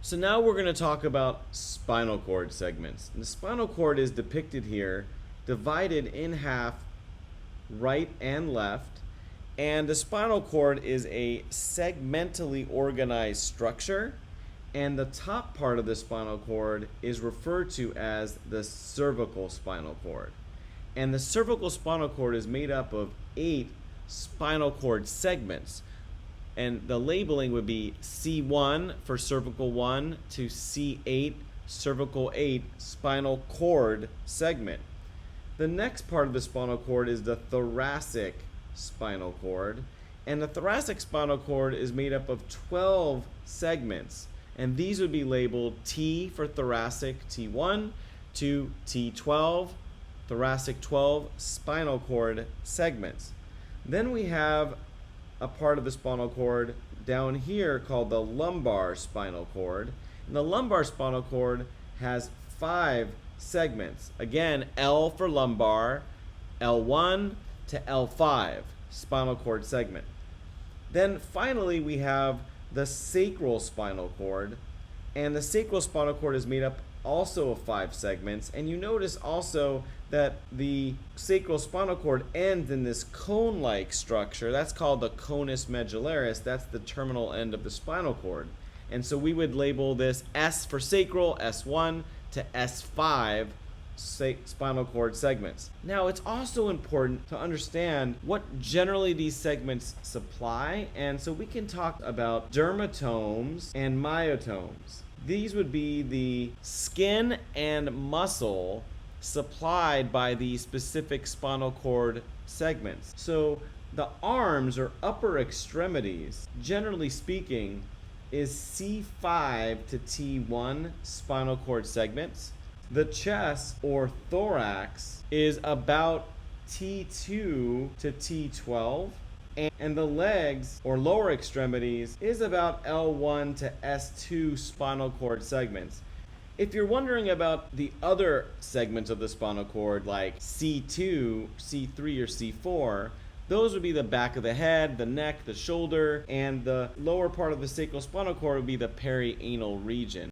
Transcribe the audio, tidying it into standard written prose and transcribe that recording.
So now we're going to talk about spinal cord segments. And the spinal cord is depicted here, divided in half, right and left. And the spinal cord is a segmentally organized structure. And the top part of the spinal cord is referred to as the cervical spinal cord. And the cervical spinal cord is made up of 8 spinal cord segments. And the labeling would be C1 for cervical 1 to C8, cervical 8 spinal cord segment. The next part of the spinal cord is the thoracic spinal cord. And the thoracic spinal cord is made up of 12 segments. And these would be labeled T for thoracic, T1 to T12, thoracic 12 spinal cord segments. Then we have a part of the spinal cord down here called the lumbar spinal cord. And the lumbar spinal cord has 5 segments. Again, L for lumbar, L1 to L5 spinal cord segment. Then finally we have the sacral spinal cord, and the sacral spinal cord is made up also of 5 segments. And you notice also that the sacral spinal cord ends in this cone-like structure. That's called the conus medullaris. That's the terminal end of the spinal cord. And so we would label this S for sacral, S1 to S5 spinal cord segments. Now, it's also important to understand what generally these segments supply, and so we can talk about dermatomes and myotomes. These would be the skin and muscle supplied by the specific spinal cord segments. So the arms or upper extremities, generally speaking, is C5 to T1 spinal cord segments. The chest or thorax is about T2 to T12. And the legs or lower extremities is about L1 to S2 spinal cord segments. If you're wondering about the other segments of the spinal cord like C2, C3, or C4, those would be the back of the head, the neck, the shoulder, and the lower part of the sacral spinal cord would be the perianal region.